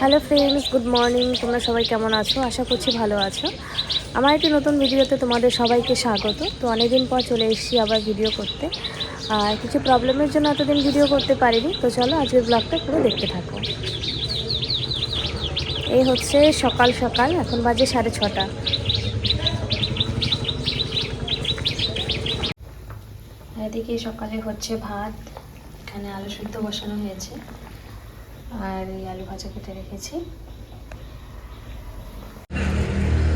Hello friends, good morning. তোমরা সবাই কেমন আছো? আশা করছি ভালো আছো। আমার একটি নতুন ভিডিওতে তোমাদের সবাইকে স্বাগত। তো অনেকদিন পর চলে এসেছি আবার ভিডিও করতে। আর কিছু প্রবলেমের জন্য এতদিন ভিডিও করতে পারিনি। তো চলো আজকের ব্লগটা পুরো দেখতে থাকো। এই হচ্ছে সকাল সকাল, এখন বাজে 6:30। এদিকে সকালে হচ্ছে ভাত, এখানে আলু সিদ্ধ বসানো হয়েছে আর এই আলু ভাজা কেটে রেখেছি।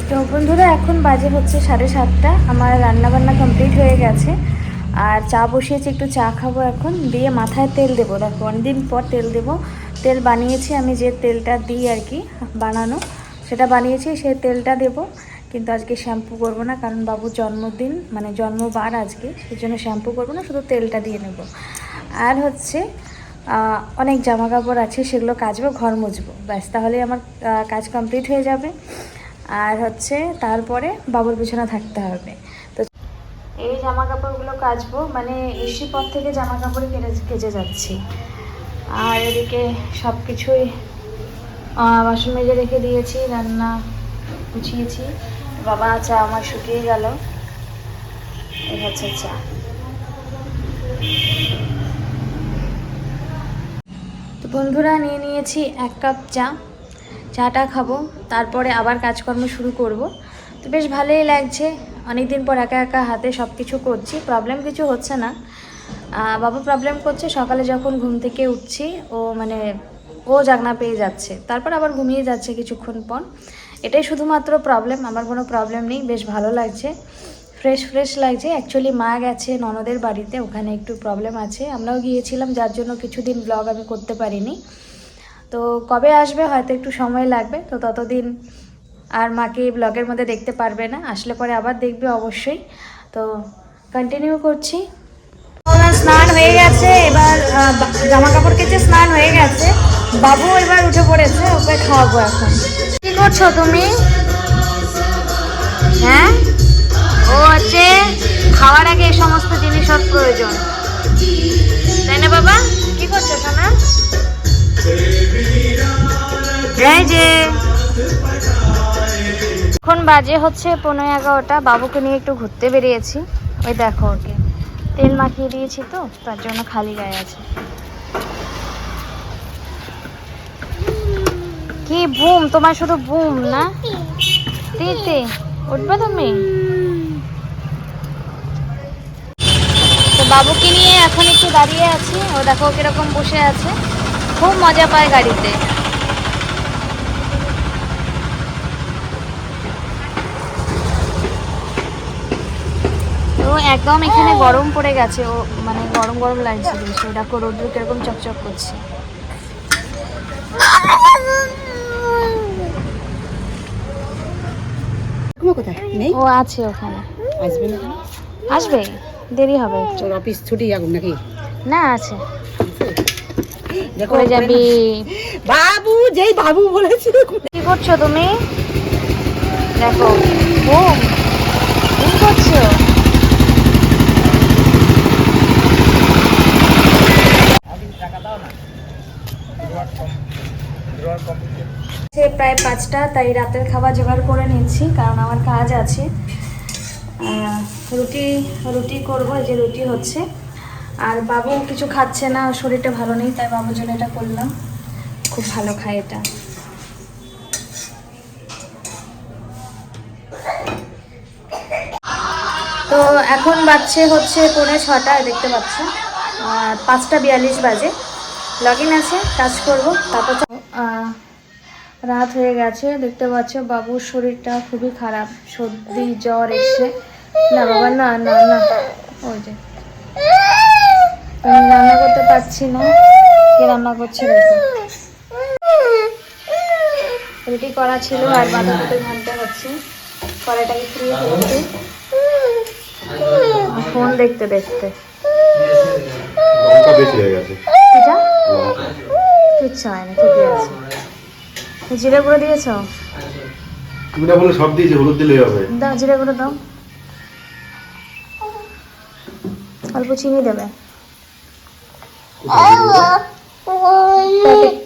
তো বন্ধুরা, এখন বাজে হচ্ছে 7:30। আমার রান্নাবান্না কমপ্লিট হয়ে গেছে আর চা বসিয়েছি, একটু চা খাবো এখন। দিয়ে মাথায় তেল দেবো। দেখো অনেকদিন পর তেল দেবো। তেল বানিয়েছি আমি, যে তেলটা দিই আর কি বানানো, সেটা বানিয়েছি, সেই তেলটা দেবো। কিন্তু আজকে শ্যাম্পু করবো না, কারণ বাবুর জন্মদিন মানে জন্মবার আজকে, সেই জন্য শ্যাম্পু করবো না, শুধু তেলটা দিয়ে নেব। আর হচ্ছে অনেক জামা কাপড় আছে, সেগুলো কাচবো, ঘর মুছবো, ব্যাস তাহলেই আমার কাজ কমপ্লিট হয়ে যাবে। আর হচ্ছে তারপরে বাবুর পিছনে থাকতে হবে। তো এই জামা কাপড়গুলো কাচবো, মানে এসি পর থেকে জামা কাপড় কেচে যাচ্ছি। আর এদিকে সব কিছুই বাসন মেজে রেখে দিয়েছি, রান্না গুছিয়েছি। বাবা চা আমার শুকিয়ে গেল, এই হচ্ছে চা। তো বন্ধুরা, নিয়ে নিয়েছি 1 কাপ চা। চাটা খাবো, তারপরে আবার কাজকর্ম শুরু করব। তো বেশ ভালোই লাগছে, অনেক দিন পর একা একা হাতে সব কিছু করছি। প্রবলেম কিছু হচ্ছে না, বাবা প্রবলেম করছে। সকালে যখন ঘুম থেকে উঠছি ও জাগনা পেয়ে যাচ্ছে, তারপর আবার ঘুমিয়ে যাচ্ছে কিছুক্ষণ পর। এটাই শুধুমাত্র প্রবলেম, আমার কোনো প্রবলেম নেই। বেশ ভালো লাগছে, ফ্রেশ ফ্রেশ লাগছে। অ্যাকচুয়ালি মা গেছে ননদের বাড়িতে, ওখানে একটু প্রবলেম আছে, আমরাও গিয়েছিলাম, যার জন্য কিছুদিন ব্লগ আমি করতে পারিনি। তো কবে আসবে হয়তো একটু সময় লাগবে, তো ততদিন আর মাকে ব্লগের মধ্যে দেখতে পারবে না। আসলে পরে আবার দেখবে অবশ্যই। তো কন্টিনিউ করছি। স্নান হয়ে গেছে, এবার জামা কাপড় কেচে স্নান হয়ে গেছে। বাবু এবার উঠে পড়েছে, ওকে খাওয়াবো এখন। কি করছো তুমি? হ্যাঁ, ও হচ্ছে খাওয়ার আগে এই সমস্ত জিনিসের প্রয়োজন, তাই না বাবা? কি করছো সোনা? এই যে এখন বাজে হচ্ছে 11:15। বাবুকে নিয়ে একটু ঘুরতে বেরিয়েছি। ওই দেখো, ওকে তেল মাখিয়ে দিয়েছি, তো তার জন্য খালি গায়ে আছে। কি বুম তোমার, শুধু বুম না? দিতে উঠবে তুমি? তো বাবুকে নিয়ে এখন একটু দাঁড়িয়ে আছি। ও দেখো কিরকম বসে আছে, খুব মজা পায় গাড়িতে। তো একদম এখানে গরম পড়ে গেছে, ও মানে গরম গরম লাগছে বেশ। দেখো রোদ্দুর কিরকম চকচক করছে। ও আছে ওখানে, আসবে না? আসবে, দেরি হবে একটু। অফিস ছুটি যাবো নাকি? না, আছে। করে যাবি বাবু, যেই বাবু বলেছি। কি করছো তুমি? দেখো বুম বুম করছো। প্রায় 5টা, তাই রাতের খাবার জোগাড় করে নিচ্ছি, কারণ আমার কাজ আছে। রুটি রুটি করবো, যে রুটি হচ্ছে। আর বাবু কিছু খাচ্ছে না, শরীরটা ভালো নেই, তাই বাবুর জন্য এটা করলাম। খুব ভালো খায় এটা। তো এখন বাজছে হচ্ছে 6:45, দেখতে পাচ্ছ। 5:42 বাজে। লগ ইন আছে, কাজ করবো, তারপর রাত হয়ে গেছে। দেখতে পাচ্ছ বাবুর শরীরটা খুবই খারাপ, সর্দি জ্বর এসছে। না বাবা, না না না, ওই যে আমি রান্না করতে পারছি না। কে রান্না করছে দেখো। রুটি করা ছিল আর বাঁধাকপি ঘানতে হচ্ছে। কড়াইটাকে ফ্রি হয়েছে ফোন দেখতে দেখতে। এটা কিচ্ছু হয় না, ঠিকই আছে। জিরে গুঁড়ো দিয়েছ? তুমি না বলে সব দিয়েছি, হলুদ দিলেই হবে। দাও, জিরে গুঁড়ো দাও, অল্প চিনি দেবে। প্যাকেট